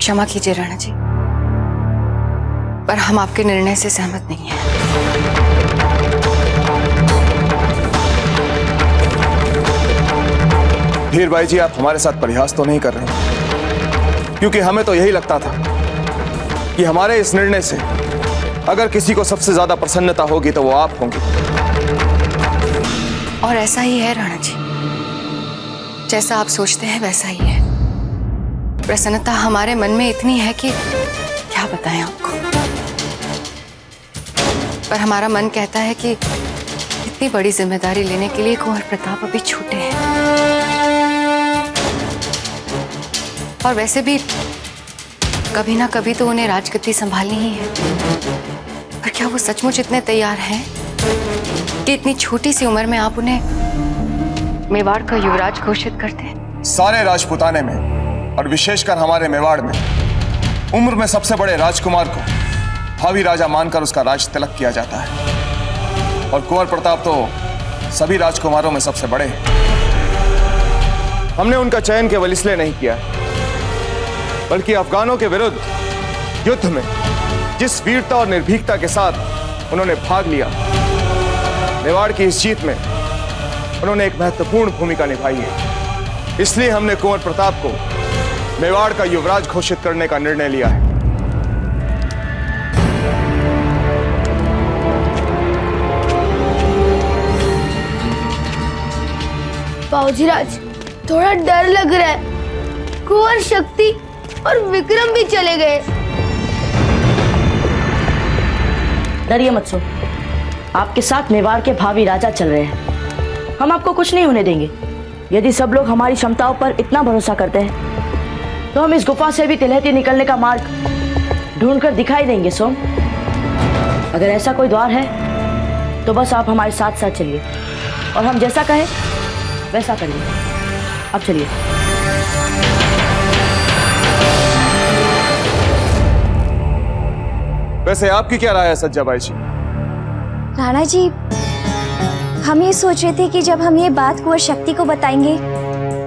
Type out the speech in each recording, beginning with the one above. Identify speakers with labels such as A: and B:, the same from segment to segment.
A: क्षमा कीजिए राणा जी, पर हम आपके निर्णय से सहमत नहीं हैं।
B: धीर भाई जी, आप हमारे साथ परिहास तो नहीं कर रहे, क्योंकि हमें तो यही लगता था कि हमारे इस निर्णय से अगर किसी को सबसे ज्यादा प्रसन्नता होगी तो वो आप होंगे।
A: और ऐसा ही है राणा जी, जैसा आप सोचते हैं वैसा ही है। प्रसन्नता हमारे मन में इतनी है कि क्या बताएं आपको, पर हमारा मन कहता है कि इतनी बड़ी जिम्मेदारी लेने के लिए कुंवर प्रताप अभी छोटे हैं। और वैसे भी कभी ना कभी तो उन्हें राजगद्दी संभालनी ही है। पर क्या वो सचमुच इतने तैयार हैं कि इतनी छोटी सी उम्र में आप उन्हें मेवाड़ का युवराज घोषित करते हैं?
B: सारे राजपुताने में और विशेषकर हमारे मेवाड़ में उम्र में सबसे बड़े राजकुमार को भावी राजा मानकर उसका राज तिलक किया जाता है। और कुंवर प्रताप तो सभी राजकुमारों में सबसे बड़े हैं। हमने उनका चयन केवल इसलिए नहीं किया, बल्कि अफगानों के विरुद्ध युद्ध में जिस वीरता और निर्भीकता के साथ उन्होंने भाग लिया, मेवाड़ की इस जीत में उन्होंने एक महत्वपूर्ण भूमिका निभाई है। इसलिए हमने कुंवर प्रताप को मेवाड़ का युवराज घोषित करने का निर्णय लिया है।
C: बाबूजीराज, थोड़ा डर लग रहा है। कुंवर शक्ति और विक्रम भी चले गए।
D: डरिए मत सो, आपके साथ मेवाड़ के भावी राजा चल रहे हैं। हम आपको कुछ नहीं होने देंगे। यदि सब लोग हमारी क्षमताओं पर इतना भरोसा करते हैं तो हम इस गुफा से भी तिलहटी निकलने का मार्ग ढूंढकर दिखाई देंगे। सोम, अगर ऐसा कोई द्वार है तो बस आप हमारे साथ साथ चलिए और हम जैसा कहें वैसा करिए। अब चलिए।
B: वैसे आपकी क्या राय है सज्जाबाई जी?
E: राणा जी, हम ये सोच रहे थे कि जब हम ये बात कुंवर शक्ति को बताएंगे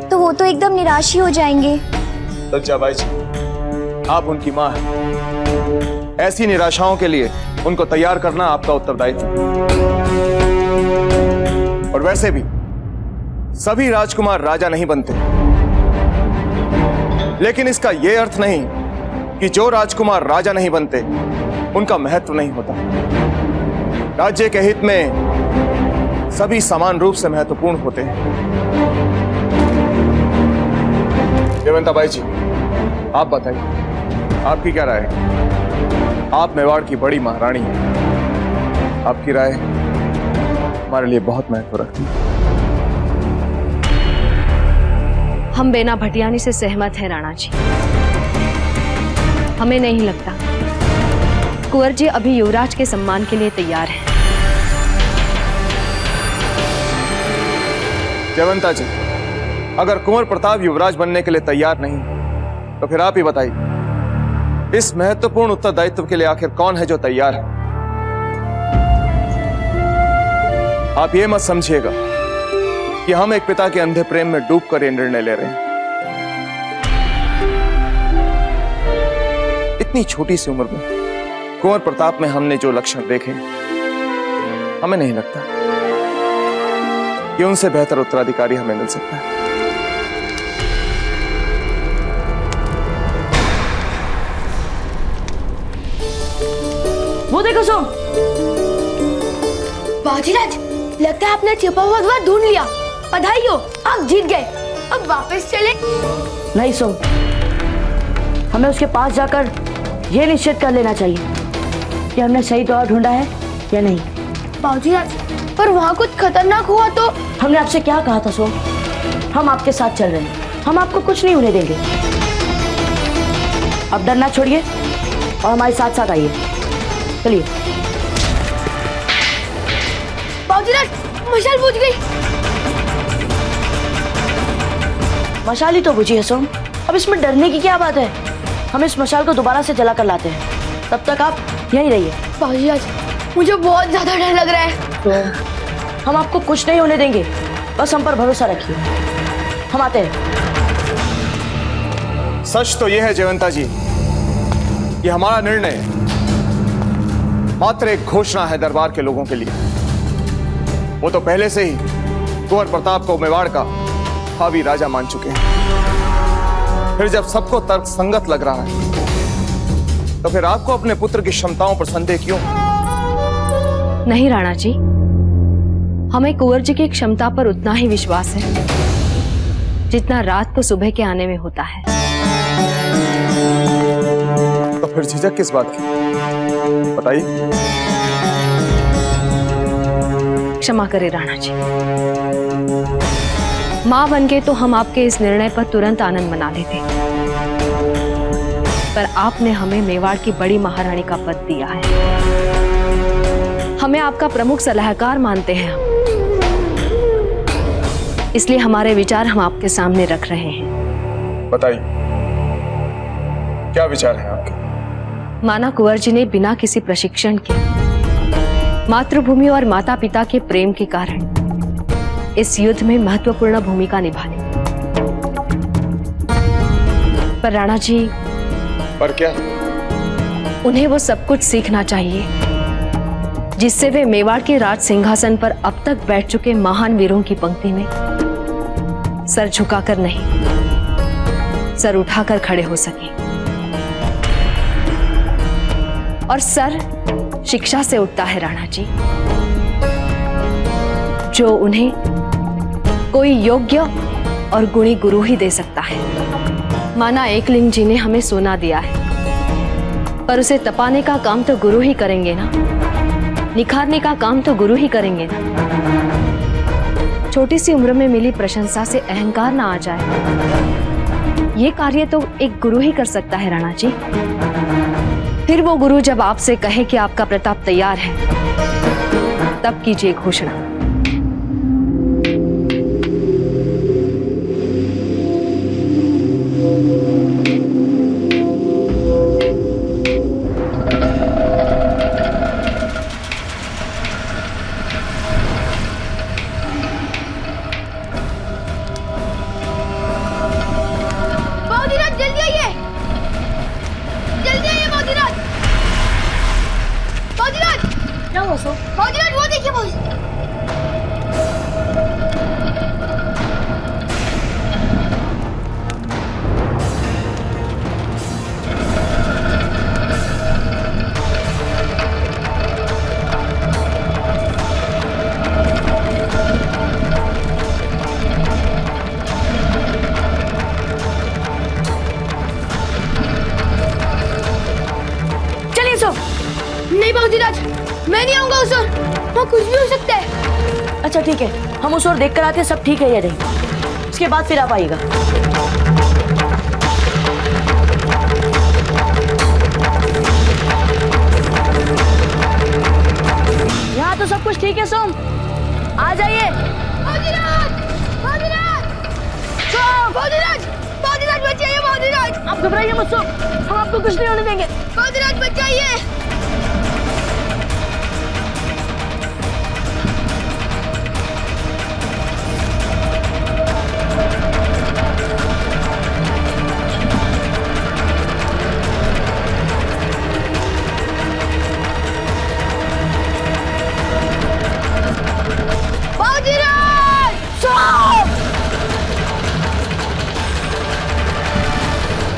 E: तो वो तो एकदम निराश ही हो जाएंगे।
B: सज्जाबाई जी, आप उनकी मां हैं। ऐसी निराशाओं के लिए उनको तैयार करना आपका उत्तरदायित्व है। और वैसे भी सभी राजकुमार राजा नहीं बनते, लेकिन इसका यह अर्थ नहीं कि जो राजकुमार राजा नहीं बनते उनका महत्व नहीं होता। राज्य के हित में सभी समान रूप से महत्वपूर्ण होते हैं। जयवंताबाई जी, आप बताइए, आपकी क्या राय है? आप मेवाड़ की बड़ी महारानी हैं। आपकी राय हमारे लिए बहुत महत्व रखती है।
F: हम बेना भटियानी से सहमत हैं राणा जी। हमें नहीं लगता कुंवर जी अभी युवराज के सम्मान के लिए तैयार हैं।
B: जयवंता जी, अगर कुंवर प्रताप युवराज बनने के लिए तैयार नहीं तो फिर आप ही बताइए, इस महत्वपूर्ण उत्तरदायित्व के लिए आखिर कौन है जो तैयार है? आप ये मत समझिएगा कि हम एक पिता के अंधे प्रेम में डूबकर ये निर्णय ले रहे हैं। इतनी छोटी सी उम्र में कुंवर प्रताप में हमने जो लक्षण देखे, हमें नहीं लगता कि उनसे बेहतर उत्तराधिकारी हमें मिल सकता है।
D: वो देखो सोम।
C: बाबूजीराज, लगता है आपने छिपा हुआ द्वार ढूंढ लिया। बधाई हो, आप जीत गए। अब वापस चले।
D: नहीं सोम, हमें उसके पास जाकर यह निश्चित कर लेना चाहिए कि हमने सही द्वार ढूंढा है या नहीं।
C: बाबूजीराज, पर वहाँ कुछ खतरनाक हुआ तो?
D: हमने आपसे क्या कहा था सोम? हम आपके साथ चल रहे हैं, हम आपको कुछ नहीं होने देंगे। अब डरना छोड़िए और हमारे साथ साथ आइए। चलिए।
C: बाबूजीराज, मशाल बुझ गई।
D: मशाल ही तो बुझी है सोम, अब इसमें डरने की क्या बात है? हम इस मशाल को दोबारा से जला कर लाते हैं, तब तक आप यहीं रहिए।
C: बाबूजीराज, मुझे बहुत ज्यादा डर लग रहा है।
D: तो हम आपको कुछ नहीं होने देंगे, बस हम पर भरोसा रखिए। हम आते हैं।
B: सच तो यह है जयवंता जी ये हमारा निर्णय मात्र एक घोषणा है दरबार के लोगों के लिए। वो तो पहले से ही कुंवर प्रताप को मेवाड़ का हावी राजा मान चुके हैं। फिर जब सबको तर्क संगत लग रहा है तो फिर आपको अपने पुत्र की क्षमताओं पर संदेह क्यों?
F: नहीं राणा जी, हमें कुंवर जी की क्षमता पर उतना ही विश्वास है जितना रात को सुबह के आने में होता है।
B: तो फिर झिझक किस बात की, बताइए।
F: क्षमा करें राणा जी, मां बन के तो हम आपके इस निर्णय पर तुरंत आनंद मना लेते, पर आपने हमें मेवाड़ की बड़ी महारानी का पद दिया है। हमें आपका प्रमुख सलाहकार मानते हैं हम, इसलिए हमारे विचार हम आपके सामने रख रहे हैं।
B: बताइए, क्या विचार है आपके?
F: माना कुंवर जी ने बिना किसी प्रशिक्षण के मातृभूमि और माता पिता के प्रेम के कारण इस युद्ध में महत्वपूर्ण भूमिका निभाई। पर राणा जी,
B: पर क्या?
F: उन्हें वो सब कुछ सीखना चाहिए जिससे वे मेवाड़ के राज सिंहासन पर अब तक बैठ चुके महान वीरों की पंक्ति में सर झुकाकर नहीं, सर उठाकर खड़े हो सके। और सर शिक्षा से उठता है राणा जी, जो उन्हें कोई योग्य और गुणी गुरु ही दे सकता है। माना एकलिंग जी ने हमें सोना दिया है, पर उसे तपाने का काम तो गुरु ही करेंगे ना, निखारने का काम तो गुरु ही करेंगे ना। छोटी सी उम्र में मिली प्रशंसा से अहंकार ना आ जाए, ये कार्य तो एक गुरु ही कर सकता है राणा जी। फिर वो गुरु जब आपसे कहे कि आपका प्रताप तैयार है, तब कीजिए घोषणा।
C: वो देखिए भाई।
F: चलिए सो।
C: नहीं बाबूजीराज, मैं नहीं आऊंगा उस ओर, वहाँ कुछ भी हो सकता है।
D: अच्छा ठीक है, हम उस ओर देख कर आते हैं सब ठीक है या नहीं, उसके बाद फिर आप आइएगा। यहाँ तो सब कुछ ठीक है सोम, आ जाइए।
C: बाबूजीराज, बाबूजीराज, सोम, बाबूजीराज, बाबूजीराज बचाइए बाबूजीराज।
D: आप घबराइए मत सोम, हम आपको कुछ नहीं होने देंगे।
C: बाबूजीराज बचाइए।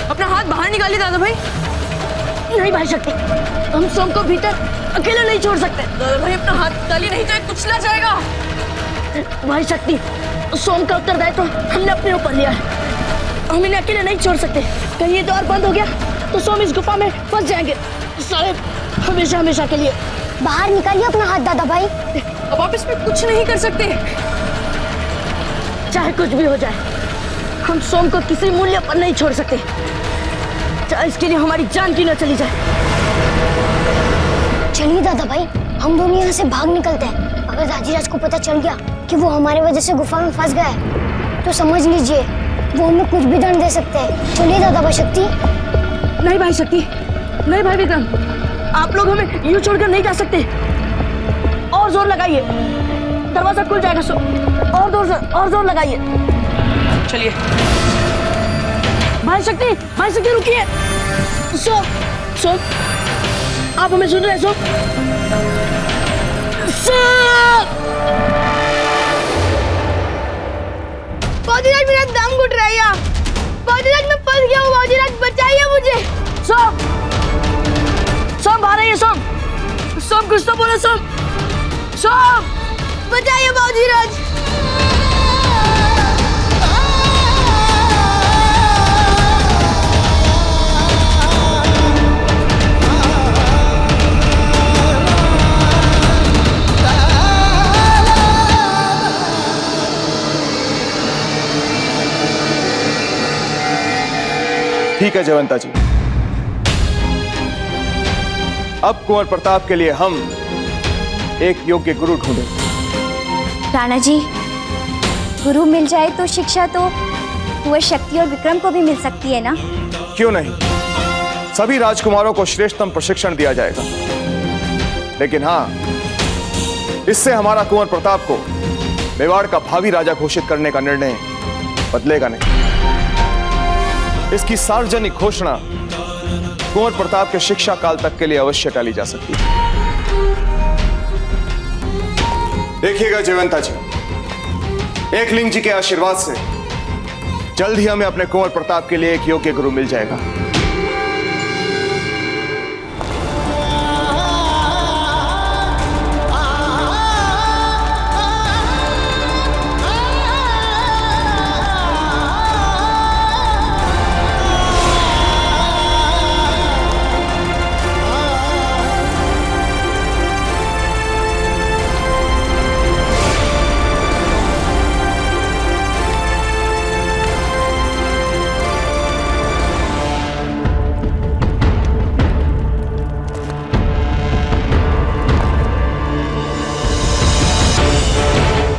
F: अपना हाथ बाहर निकालिए दादा भाई।
D: नहीं भाई शक्ति, हम सोम को भीतर अकेले नहीं छोड़ सकते।
F: दादा भाई अपना हाथ निकालिए, नहीं तो कुचला जाएगा।
D: भाई शक्ति, सोम का उत्तरदायित्व हमने अपने ऊपर लिया है, हम इन्हें अकेले नहीं छोड़ सकते। कहीं ये द्वार बंद हो गया तो सोम इस गुफा में फंस जाएंगे सारे, हमेशा हमेशा के लिए।
E: बाहर निकालिए अपना हाथ दादा भाई।
F: अब आप इसमें कुछ नहीं कर सकते।
D: चाहे कुछ भी हो जाए, हम सोम को किसी मूल्य पर नहीं छोड़ सकते, चाहे इसके लिए हमारी जान की न चली जाए।
E: चलिए दादा भाई, हम दोनों यहाँ से भाग निकलते हैं। अगर राजीराज को पता चल गया कि वो हमारे वजह से गुफा में फंस गया है, तो समझ लीजिए वो हमें कुछ भी दंड दे सकते हैं। चलिए दादा भाई शक्ति।
D: नहीं भाई शक्ति, नहीं भाई विक्रम, आप लोग हमें यूं छोड़कर नहीं जा सकते। और जोर लगाइए, दरवाजा खुल जाएगा। सो और जोर लगाइए।
F: चलिए।
D: भाई शक्ति रुकिए। सोम, आप हमें सुन रहे हैं सोम?
C: बाबूजीराज मेरा दम घुट रहा है यहाँ। बाबूजीराज मैं फंस गया हूँ। बाबूजीराज बचाइए मुझे।
D: सोम, सोम बाहर आइए सोम। सोम कुछ तो बोलो सोम। सोम
C: बचाइए बाबूजीराज।
B: ठीक है जयवंता जी, अब कुंवर प्रताप के लिए हम एक योग्य गुरु ढूंढें।
E: राणा जी, गुरु मिल जाए तो शिक्षा तो कुंवर शक्ति और विक्रम को भी मिल सकती है ना?
B: क्यों नहीं, सभी राजकुमारों को श्रेष्ठतम प्रशिक्षण दिया जाएगा। लेकिन हाँ, इससे हमारा कुंवर प्रताप को मेवाड़ का भावी राजा घोषित करने का निर्णय बदलेगा नहीं। इसकी सार्वजनिक घोषणा कुंवर प्रताप के शिक्षा काल तक के लिए अवश्य टाली जा सकती है। देखिएगा जयवंता जी, एकलिंग जी के आशीर्वाद से जल्द ही हमें अपने कुंवर प्रताप के लिए एक योग्य गुरु मिल जाएगा।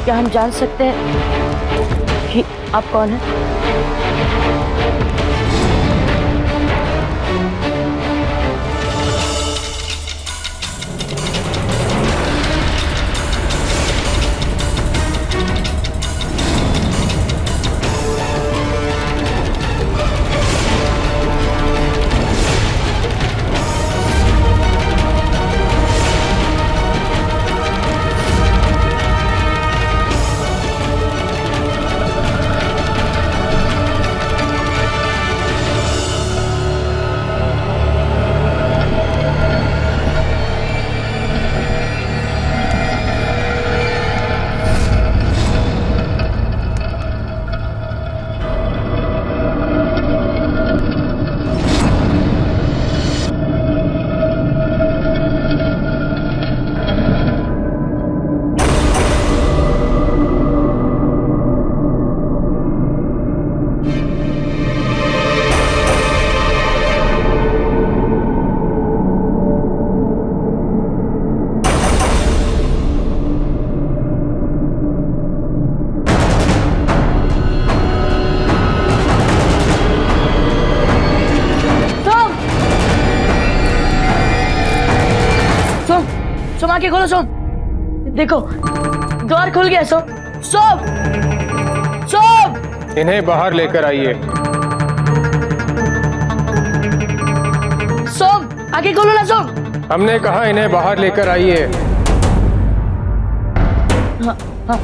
D: क्या हम जान सकते हैं कि आप कौन हैं? सोम आके खोलो सोम। देखो द्वार खुल गया सोम। सोम, सोम
G: इन्हें बाहर लेकर आइए।
D: सोम आके खोलो ना सोम।
G: हमने कहा इन्हें बाहर लेकर आइए।
D: हाँ, हाँ।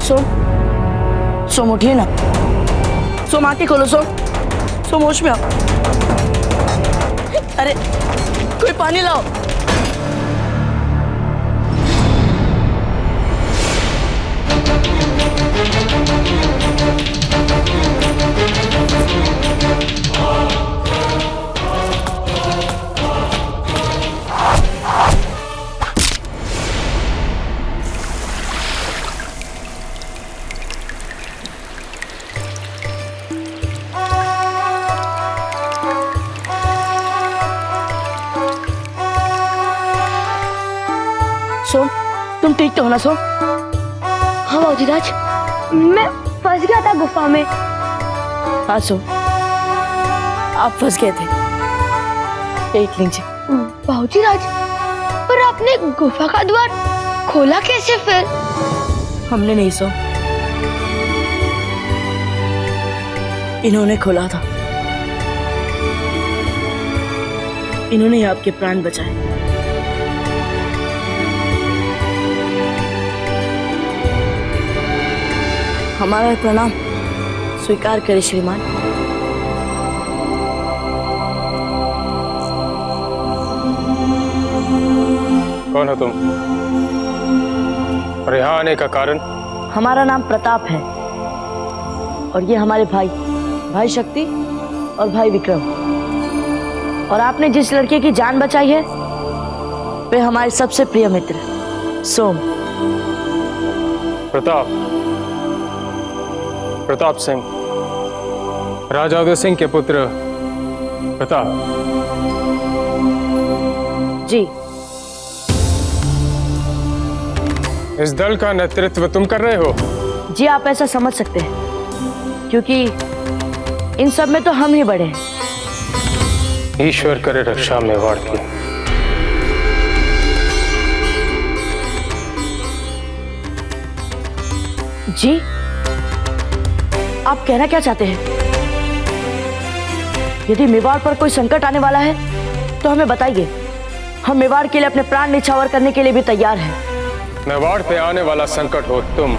D: सोम, सोम उठिए ना। सोम आके खोलो सोम। सोम होश में आओ। अरे कोई पानी लाओ। सोम, तुम ठीक तो हो ना सोम?
C: हाँ बाबूजीराज, मैं फंस गया था गुफा में।
D: हाँ सोम, आप फंस गए थे। एकलिंग जी।
C: बाबूजीराज, पर आपने गुफा का द्वार खोला कैसे फिर?
D: हमने नहीं सोम, इन्होंने खोला था, इन्होंने ही आपके प्राण बचाए। हमारा प्रणाम स्वीकार करें श्रीमान।
G: कौन हो तुम और यहाँ आने का कारण?
D: हमारा नाम प्रताप है और ये हमारे भाई शक्ति और भाई विक्रम। और आपने जिस लड़के की जान बचाई है वे हमारे सबसे प्रिय मित्र सोम।
G: प्रताप सिंह, राजा उदय सिंह के पुत्र प्रताप।
D: जी।
G: इस दल का नेतृत्व तुम कर रहे हो?
D: जी, आप ऐसा समझ सकते हैं क्योंकि इन सब में तो हम ही बड़े हैं।
G: ईश्वर करे रक्षा मेवाड़ की।
D: जी, आप कहना क्या चाहते हैं? यदि मेवाड़ पर कोई संकट आने वाला है तो हमें बताइए, हम मेवाड़ के लिए अपने प्राण न्यौछावर करने के लिए भी तैयार हैं।
G: मेवाड़ पे आने वाला संकट हो तुम।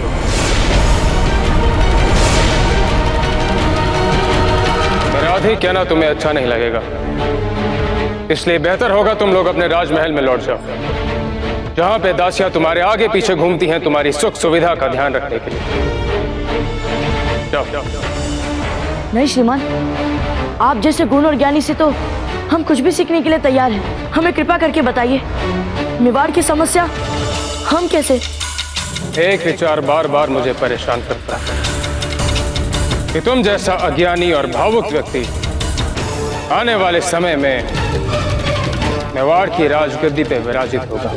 G: मेरा अधिक कहना तुम्हें अच्छा नहीं लगेगा, इसलिए बेहतर होगा तुम लोग अपने राजमहल में लौट जाओ, जहां पे दासियां तुम्हारे आगे पीछे घूमती हैं तुम्हारी सुख सुविधा का ध्यान रखने के लिए। जाओ।
D: नहीं श्रीमान, आप जैसे गुण और ज्ञानी से तो हम कुछ भी सीखने के लिए तैयार हैं। हमें कृपा करके बताइए, मेवाड़ की समस्या हम कैसे?
G: एक विचार बार बार मुझे परेशान करता है कि तुम जैसा अज्ञानी और भावुक व्यक्ति आने वाले समय में मेवाड़ की राजगद्दी पे विराजित होगा।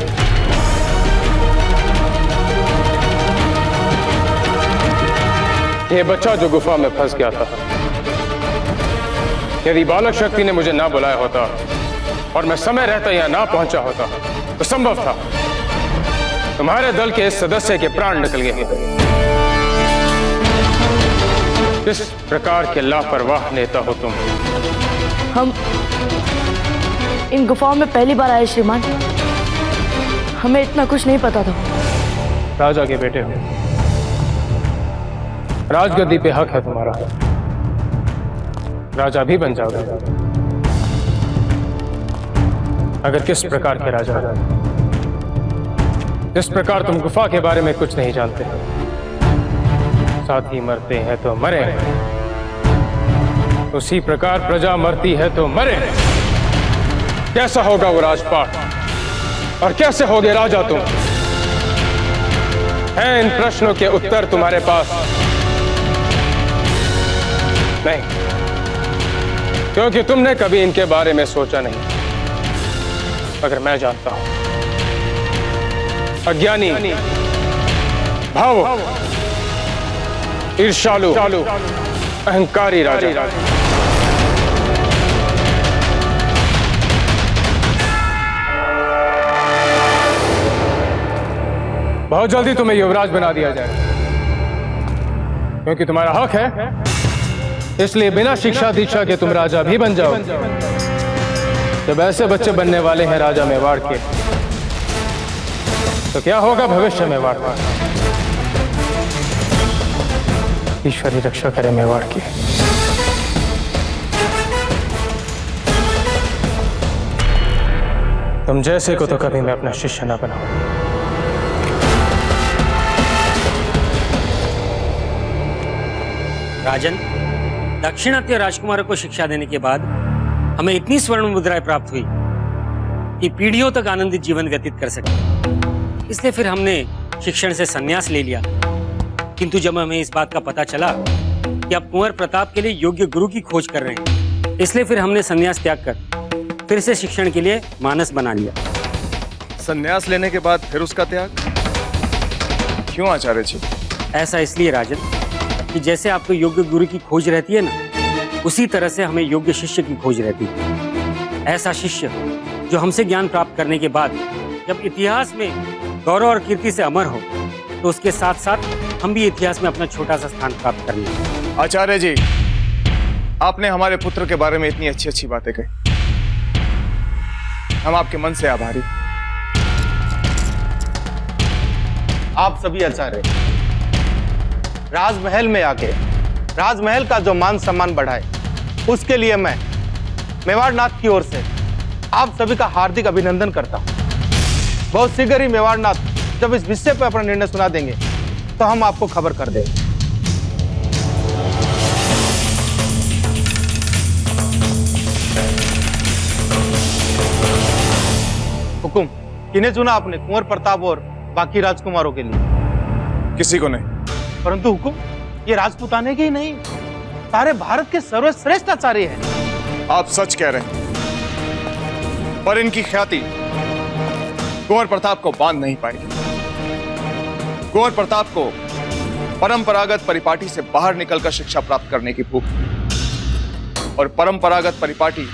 G: ये बच्चा जो गुफा में फंस गया था, यदि बालक शक्ति ने मुझे ना बुलाया होता और मैं समय रहता यहाँ ना पहुंचा होता तो संभव था तुम्हारे दल के इस सदस्य के प्राण निकल गए होते। किस प्रकार के लापरवाह नेता हो तुम।
D: हम इन गुफाओं में पहली बार आए श्रीमान, हमें इतना कुछ नहीं पता था।
G: राजा के बेटे हो, राजगद्दी पे हक है तुम्हारा, राजा भी बन जाओगे। अगर किस प्रकार के राजा, जिस प्रकार तुम गुफा के बारे में कुछ नहीं जानते, साथ ही मरते हैं तो मरे, उसी प्रकार प्रजा मरती है तो मरे। कैसा होगा वो राजपाट और कैसे होगे राजा तुम? हैं इन प्रश्नों के उत्तर तुम्हारे पास? नहीं, क्योंकि तुमने कभी इनके बारे में सोचा नहीं। अगर मैं जानता हूं, अज्ञानी, भावुक, ईर्ष्यालु, अहंकारी राजा बहुत जल्दी तुम्हें युवराज बना दिया जाए, क्योंकि तुम्हारा हक है। इसलिए बिना शिक्षा दीक्षा के तुम राजा भी बन जाओ। जब ऐसे बच्चे बनने वाले हैं राजा मेवाड़ के, तो क्या होगा भविष्य मेवाड़ का? ईश्वर ही रक्षा करे मेवाड़ की। तुम जैसे को तो कभी मैं अपना शिष्य ना बनाऊं।
H: राजन, दाक्षिणात्य राजकुमारों को शिक्षा देने के बाद हमें इतनी स्वर्ण मुद्राएं प्राप्त हुई कि पीढ़ियों तक आनंदित जीवन व्यतीत कर सके। इसलिए फिर हमने शिक्षण से संन्यास ले लिया। किंतु जब हमें इस बात का पता चला कि आप कुंवर प्रताप के लिए योग्य गुरु की खोज कर रहे हैं, इसलिए फिर हमने संन्यास त्याग कर फिर से शिक्षण के लिए मानस बना लिया।
B: संन्यास लेने के बाद फिर उसका त्याग क्यों आचार्य जी?
H: ऐसा इसलिए राजन कि जैसे आपको योग्य गुरु की खोज रहती है ना, उसी तरह से हमें योग्य शिष्य की खोज रहती है। ऐसा शिष्य जो हमसे ज्ञान प्राप्त करने के बाद जब इतिहास में गौरव और कीर्ति से अमर हो, तो उसके साथ साथ हम भी इतिहास में अपना छोटा सा स्थान प्राप्त करने।
B: आचार्य जी, आपने हमारे पुत्र के बारे में इतनी अच्छी अच्छी बातें कही, हम आपके मन से आभारी।
I: आप सभी आचार्य राजमहल में आके राजमहल का जो मान सम्मान बढ़ाए, उसके लिए मैं मेवाड़नाथ की ओर से आप सभी का हार्दिक अभिनंदन करता हूं। बहुत शीघ्र ही मेवाड़नाथ जब इस विषय पर अपना निर्णय सुना देंगे तो हम आपको खबर कर देंगे। हुकुम, किन्हें चुना आपने कुंवर प्रताप और बाकी राजकुमारों के लिए?
B: किसी को नहीं।
I: परंतु हुकुम, ये राजपूताने के ही नहीं, सारे भारत के सर्वश्रेष्ठ आचार्य हैं।
B: आप सच कह रहे हैं, पर इनकी ख्याति कुंवर प्रताप को बांध नहीं पाएगी। कुंवर प्रताप को परंपरागत परिपाटी से बाहर निकलकर शिक्षा प्राप्त करने की भूख, और परंपरागत परिपाटी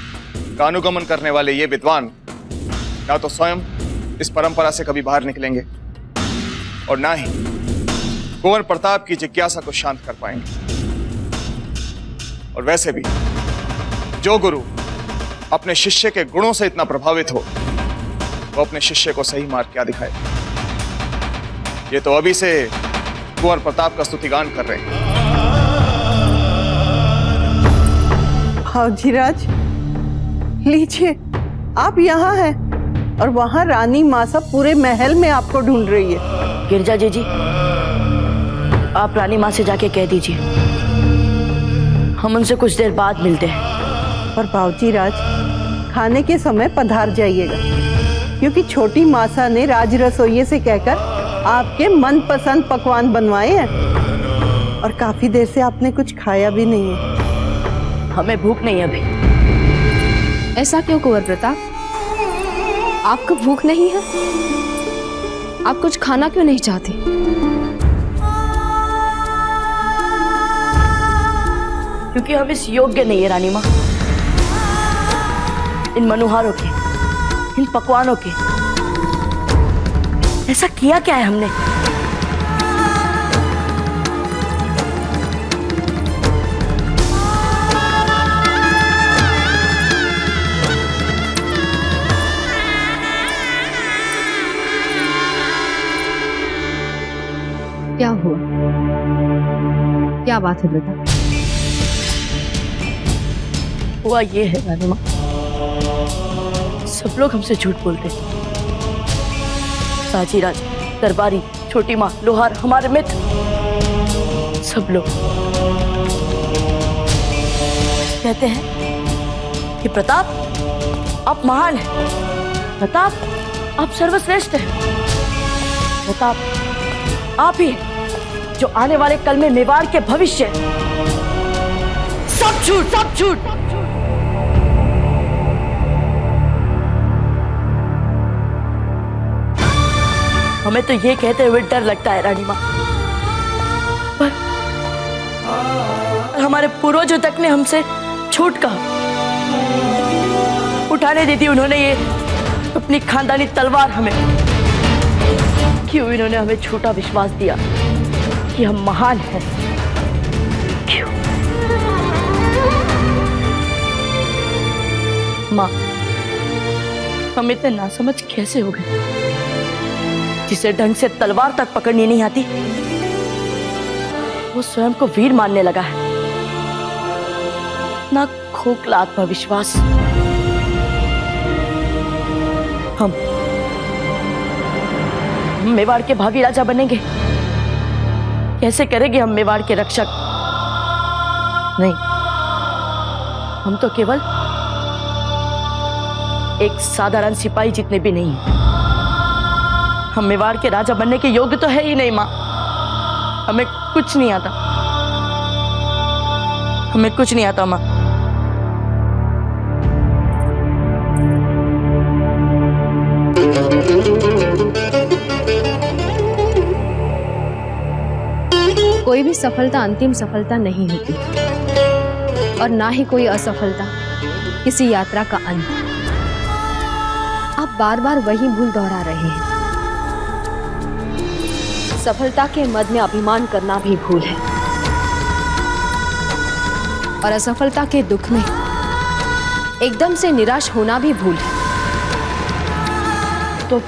B: का अनुगमन करने वाले ये विद्वान ना तो स्वयं इस परंपरा से कभी बाहर निकलेंगे और ना ही कुंवर प्रताप की जिज्ञासा को शांत कर पाएंगे। और वैसे भी जो गुरु अपने शिष्य के गुणों से इतना प्रभावित हो, वो अपने शिष्य को सही मार्ग क्या दिखाए? ये तो अभी से कुंवर प्रताप का स्तुतिगान कर रहे हैं।
J: भावजीराज, लीजिए, आप यहाँ हैं और वहाँ रानी मासा पूरे महल में आपको ढूंढ रही है।
D: गिरजा जी, आप रानी माँ से जाके कह दीजिए हम उनसे कुछ देर बाद मिलते हैं।
J: पर भावजीराज, खाने के समय पधार जाइएगा, क्योंकि छोटी मासा ने राज रसोइये से कहकर आपके मनपसंद पकवान बनवाए हैं और काफी देर से आपने कुछ खाया भी नहीं है।
D: हमें भूख नहीं है अभी।
F: ऐसा क्यों कुंवर प्रताप? आपको भूख नहीं है? आप कुछ खाना क्यों नहीं चाहते?
D: क्योंकि हम इस योग्य नहीं है रानी माँ, इन मनुहारों के, इन पकवानों के। ऐसा किया क्या है हमने?
F: क्या हुआ? क्या बात है बेटा?
D: हुआ ये है रानी माँ, सब लोग हमसे झूठ बोलते हैं। बाजीराज, दरबारी, छोटी माँ, लोहार, हमारे मित्र, सब लोग कहते हैं कि प्रताप आप महान हैं, प्रताप आप सर्वश्रेष्ठ हैं, प्रताप आप ही हैं जो आने वाले कल में मेवाड़ के भविष्य। सब झूठ, सब झूठ। हमें तो ये कहते हुए डर लगता है रानी माँ, पर हमारे पूर्वजों तक ने हमसे झूठ कहा, उठाने दी थी उन्होंने ये अपनी खानदानी तलवार हमें। क्यों इन्होंने हमें झूठा विश्वास दिया कि हम महान हैं? क्यों? माँ, हम इतने नासमझ कैसे हो गए? जिसे ढंग से तलवार तक पकड़नी नहीं आती, वो स्वयं को वीर मानने लगा है। ना खोखला आत्मविश्वास। हम मेवाड़ के भावी राजा बनेंगे? कैसे करेंगे हम मेवाड़ के रक्षक? नहीं, हम तो केवल एक साधारण सिपाही जितने भी नहीं हैं। हम मेवाड़ के राजा बनने के योग्य तो है ही नहीं माँ। हमें कुछ नहीं आता, हमें कुछ नहीं आता माँ।
F: कोई भी सफलता अंतिम सफलता नहीं होती, और ना ही कोई असफलता किसी यात्रा का अंत। आप बार बार वही भूल दोहरा रहे हैं। सफलता के मद में अभिमान करना भी भूल है और असफलता के दुख में एकदम से निराश होना भी भूल है।
D: तो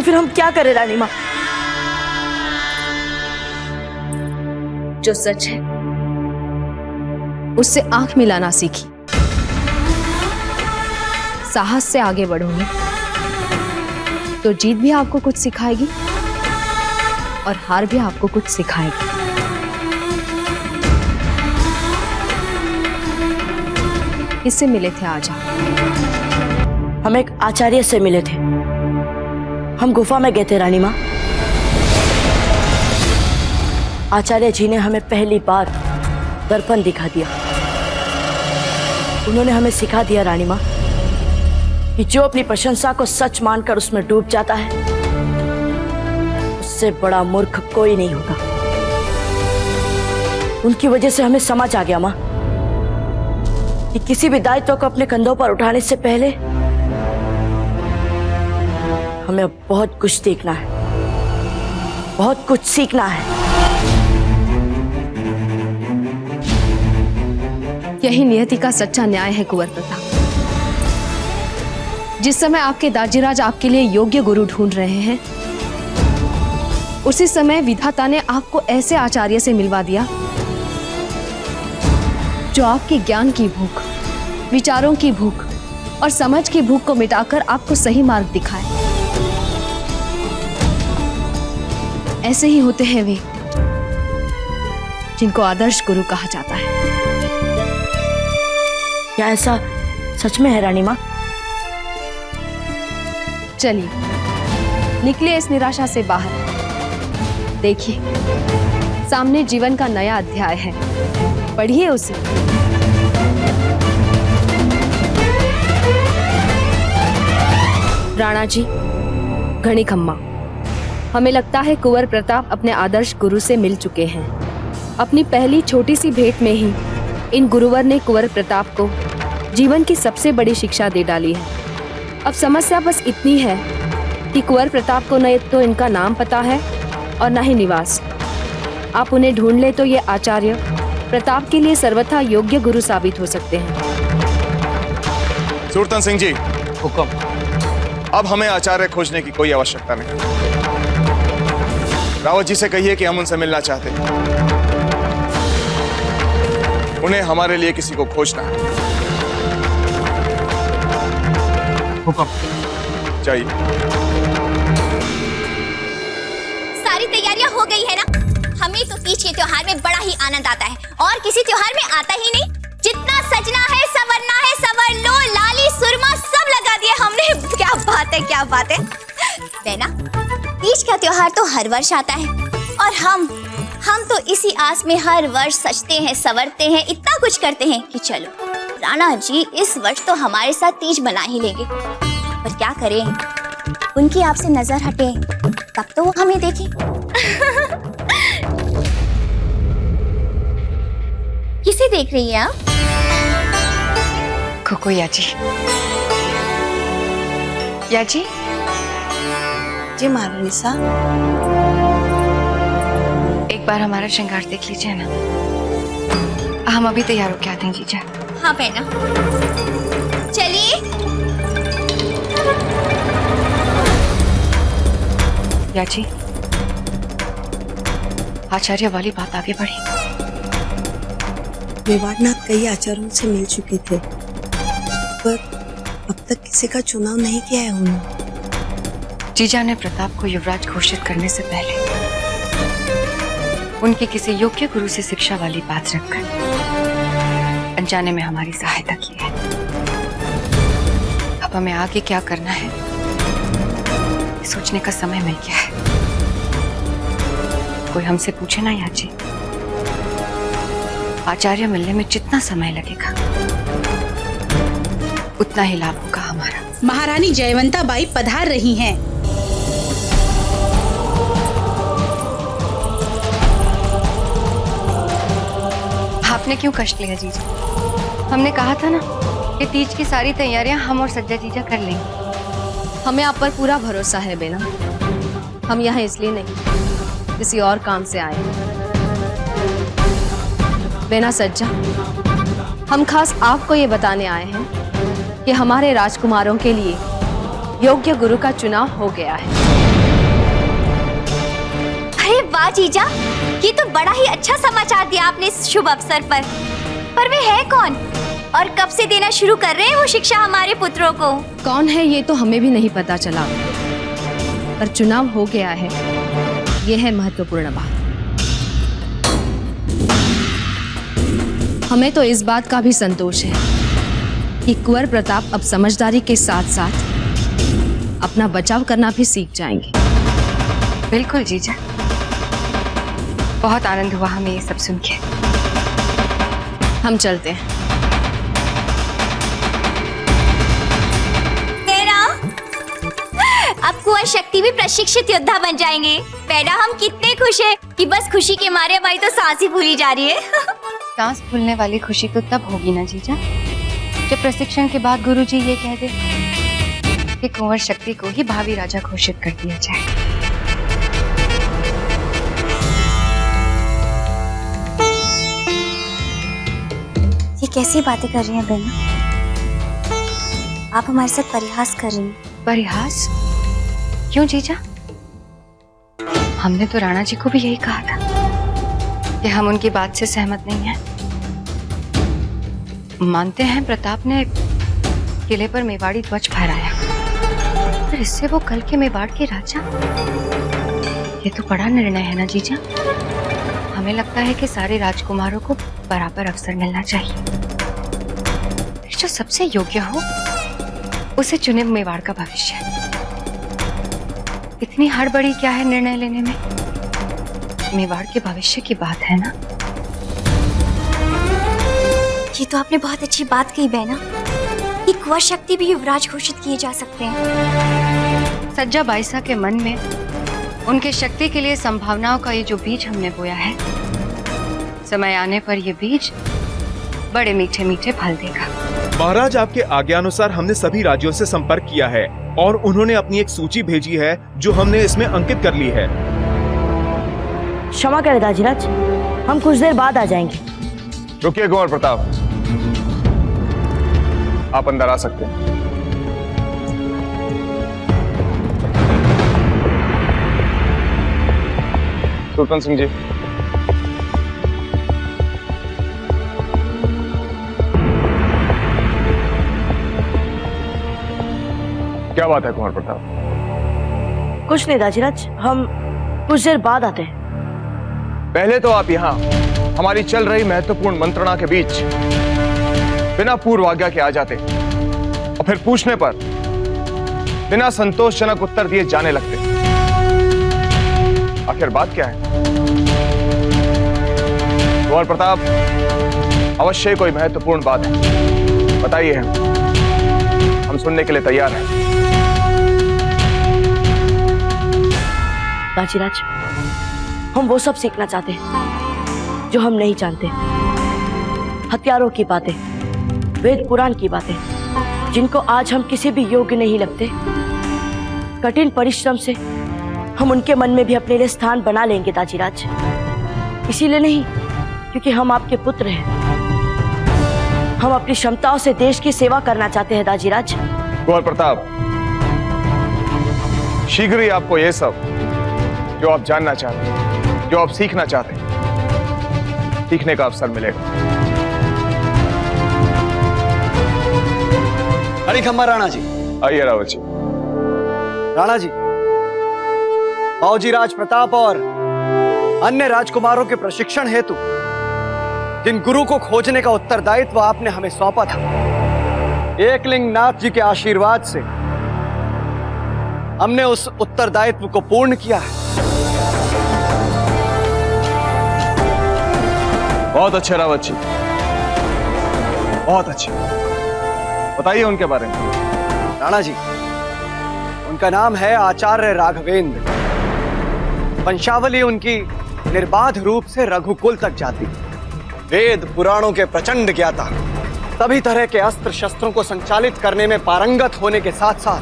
D: फिर हम क्या करें रानी माँ?
F: जो सच है उससे आंख मिलाना सीखी। साहस से आगे बढ़ोगे तो जीत भी आपको कुछ सिखाएगी और हार भी आपको कुछ सिखाएगी। किससे मिले थे आज आप?
D: हम एक आचार्य से मिले थे। हम गुफा में गए थे रानी माँ। आचार्य जी ने हमें पहली बार दर्पण दिखा दिया। उन्होंने हमें सिखा दिया रानी माँ कि जो अपनी प्रशंसा को सच मानकर उसमें डूब जाता है उससे बड़ा मूर्ख कोई नहीं होगा। उनकी वजह से हमें समझ आ गया माँ कि किसी भी दायित्व को अपने कंधों पर उठाने से पहले हमें बहुत कुछ देखना है, बहुत कुछ सीखना है।
F: यही नियति का सच्चा न्याय है कुंवर प्रताप। जिस समय आपके दाजीराज आपके लिए योग्य गुरु ढूंढ रहे हैं, उसी समय विधाता ने आपको ऐसे आचार्य से मिलवा दिया जो आपकी ज्ञान की भूख, विचारों की भूख और समझ की भूख को मिटाकर आपको सही मार्ग दिखाए। ऐसे ही होते हैं वे जिनको आदर्श गुरु कहा जाता है।
D: क्या ऐसा सच में है रानी माँ?
F: चलिए निकलिए इस निराशा से बाहर। देखिए सामने जीवन का नया अध्याय है, पढ़िए उसे। राणा जी, घनी खम्मा, हमें लगता है कुंवर प्रताप अपने आदर्श गुरु से मिल चुके हैं। अपनी पहली छोटी सी भेंट में ही इन गुरुवर ने कुंवर प्रताप को जीवन की सबसे बड़ी शिक्षा दे डाली है। अब समस्या बस इतनी है कि कुंवर प्रताप को न तो इनका नाम पता है और न ही निवास। आप उन्हें ढूंढ ले तो ये आचार्य प्रताप के लिए सर्वथा योग्य गुरु साबित हो सकते हैं।
B: सुरतन सिंह जी,
I: हुक्म।
B: अब हमें आचार्य खोजने की कोई आवश्यकता नहीं। रावत जी से कहिए कि हम उनसे मिलना चाहते हैं। उन्हें हमारे लिए किसी को खोजना है।
I: हुक्म।
B: चाहिए।
K: सारी तैयारियां हो गई है ना? हमें तो तीज के त्योहार में बड़ा ही आनंद आता है और किसी त्योहार में आता ही नहीं। जितना सजना है, संवरना है, संवर लो। लाली सुरमा सब लगा दिए हमने। क्या बात है, क्या बात है। बेना, तीज का त्योहार तो हर वर्ष आता है और हम तो इसी आस में हर वर्ष सजते हैं, संवरते हैं, इतना कुछ करते हैं कि चलो राणा जी इस वर्ष तो हमारे साथ तीज मना ही लेंगे। पर क्या करें, उनकी आपसे नजर हटे तब तो वो हमें देखें। किसे देख रही हैं आप?
A: कोको याजी। याजी?
L: जी महारानी साहब।
A: एक बार हमारा श्रृंगार देख लीजिए ना। हम अभी तैयार होके आते हैं जीजा।
K: हाँ बहना, चलिए।
A: याजी, आचार्य वाली बात आगे बढ़ी।
L: मेवाड़नाथ कई आचार्यों से मिल चुके थे पर अब तक किसी का चुनाव नहीं किया है उन्होंने।
A: जीजा ने प्रताप को युवराज घोषित करने से पहले उनकी किसी योग्य गुरु से शिक्षा वाली बात रखकर अनजाने में हमारी सहायता की है। अब हमें आगे क्या करना है सोचने का समय मिल गया है। कोई हमसे पूछे ना याजी, आचार्य मिलने में जितना समय लगेगा उतना ही लाभ होगा हमारा।
M: महारानी जयवंता बाई पधार रही हैं।
A: आपने क्यों कष्ट लिया जीजा? हमने कहा था ना कि तीज की सारी तैयारियां हम और सज्जा जीजा कर लेंगे।
F: हमें आप पर पूरा भरोसा है बेना। हम यहाँ इसलिए नहीं, किसी और काम से आए हैं। बेना सज्जा, हम खास आपको ये बताने आए हैं कि हमारे राजकुमारों के लिए योग्य गुरु का चुनाव हो गया है।
K: अरे वाह जीजा, ये तो बड़ा ही अच्छा समाचार दिया आपने इस शुभ अवसर पर वे है कौन और कब से देना शुरू कर रहे हैं वो शिक्षा हमारे पुत्रों को?
F: कौन है ये तो हमें भी नहीं पता चला, पर चुनाव हो गया है, ये है महत्वपूर्ण बात। हमें तो इस बात का भी संतोष है कि कुंवर प्रताप अब समझदारी के साथ साथ अपना बचाव करना भी सीख जाएंगे।
A: बिल्कुल जीजा, बहुत आनंद हुआ हमें ये सब सुन के।
F: हम चलते हैं।
K: अब कुंवर शक्ति भी प्रशिक्षित योद्धा बन जाएंगे। बेटा हम कितने खुश हैं कि बस खुशी के मारे हमारी तो सांस ही फूली जा रही है।
A: सांस फूलने वाली खुशी तो तब होगी ना जीजा, जब प्रशिक्षण के बाद गुरुजी ये कह दे कि कुंवर शक्ति को ही भावी राजा घोषित कर दिया जाए।
K: ये कैसी बातें कर रही हैं बहना? आप हमारे साथ परिहास कर रही हैं।
A: परिहास? क्यों जीजा? हमने तो राणा जी को भी यही कहा था कि हम उनकी बात से सहमत नहीं हैं। मानते हैं प्रताप ने किले पर मेवाड़ी ध्वज फहराया, फिर इससे वो कल के मेवाड़ के राजा। ये तो बड़ा निर्णय है ना जीजा। हमें लगता है कि सारे राजकुमारों को बराबर अवसर मिलना चाहिए, जो सबसे योग्य हो उसे चुने मेवाड़ का भविष्य। इतनी हड़बड़ी क्या है निर्णय लेने में? मेवाड़ के भविष्य की बात है ना।
K: ये तो आपने बहुत अच्छी बात कही बहना कि कुंवर शक्ति भी युवराज घोषित किए जा सकते हैं।
A: सज्जा बाईसा के मन में उनके शक्ति के लिए संभावनाओं का ये जो बीज हमने बोया है, समय आने पर ये बीज बड़े मीठे मीठे फल देगा।
N: महाराज, आपके आज्ञानुसार हमने सभी राज्यों से संपर्क किया है और उन्होंने अपनी एक सूची भेजी है जो हमने इसमें अंकित कर ली है।
D: क्षमा करें दाजीराज, हम कुछ देर बाद आ जाएंगे।
B: रुकिए कुंवर प्रताप, आप अंदर आ सकते हैं। सुल्तान सिंह जी, क्या बात है कुंवर प्रताप?
D: कुछ नहीं दाजीराज, हम कुछ देर बाद आते हैं।
B: पहले तो आप यहाँ हमारी चल रही महत्वपूर्ण मंत्रणा के बीच बिना पूर्व आज्ञा के आ जाते और फिर पूछने पर बिना संतोषजनक उत्तर दिए जाने लगते। आखिर बात क्या है? कुंवर प्रताप, अवश्य ही कोई महत्वपूर्ण बात है, बताइए। हम सुनने के लिए तैयार हैं।
D: दाजीराज, हम वो सब सीखना चाहते हैं जो हम नहीं जानते। हथियारों की बातें, वेद पुराण की बातें, जिनको आज हम किसी भी योग्य नहीं लगते। कठिन परिश्रम से हम उनके मन में भी अपने लिए स्थान बना लेंगे दाजीराज। इसीलिए नहीं क्योंकि हम आपके पुत्र हैं, हम अपनी क्षमताओं से देश की सेवा करना चाहते हैं दाजीराज।
B: कुंवर प्रताप, शीघ्र ही आपको यह सब जो आप जानना चाहते हैं, जो आप सीखना चाहते हैं, सीखने का अवसर मिलेगा।
O: अरे खम्मा राणा जी।
B: आइए रावत जी।
O: राणा जी, बाबूजी राज प्रताप और अन्य राजकुमारों के प्रशिक्षण हेतु जिन गुरु को खोजने का उत्तरदायित्व आपने हमें सौंपा था, एकलिंग नाथ जी के आशीर्वाद से हमने उस उत्तरदायित्व को पूर्ण किया है।
B: बहुत अच्छे रावत जी, बहुत अच्छे। बताइए उनके बारे में।
O: राणा जी, उनका नाम है आचार्य राघवेंद्र। वंशावली उनकी निर्बाध रूप से रघुकुल तक जाती। वेद पुराणों के प्रचंड ज्ञाता, सभी तरह के अस्त्र शस्त्रों को संचालित करने में पारंगत होने के साथ साथ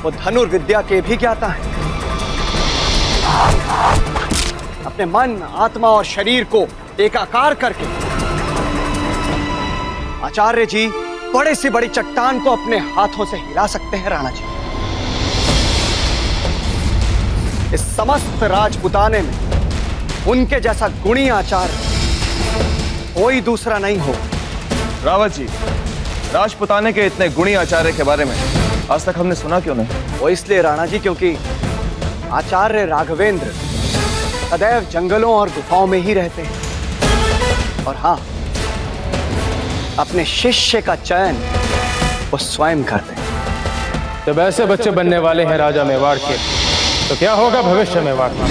O: वो धनुर्विद्या के भी ज्ञाता हैं। अपने मन, आत्मा और शरीर को एकाकार करके आचार्य जी बड़े से बड़ी चट्टान को अपने हाथों से हिला सकते हैं राणा जी। इस समस्त राजपुताने में उनके जैसा गुणी आचार्य कोई दूसरा नहीं हो।
B: रावत जी, राजपुताने के इतने गुणी आचार्य के बारे में आज तक हमने सुना क्यों नहीं?
O: वो इसलिए राणा जी क्योंकि आचार्य राघवेंद्र सदैव जंगलों और गुफाओं में ही रहते हैं। और हाँ, अपने शिष्य का चयन वो स्वयं करते हैं।
G: जब ऐसे बच्चे बनने वाले हैं राजा मेवाड़ के, तो क्या होगा भविष्य मेवाड़ का?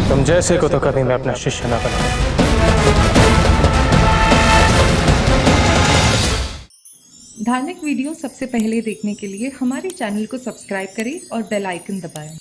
G: तुम जैसे को तो कभी मैं अपना शिष्य न बना।
P: धार्मिक वीडियो सबसे पहले देखने के लिए हमारे चैनल को सब्सक्राइब करें और बेल आइकन दबाएं।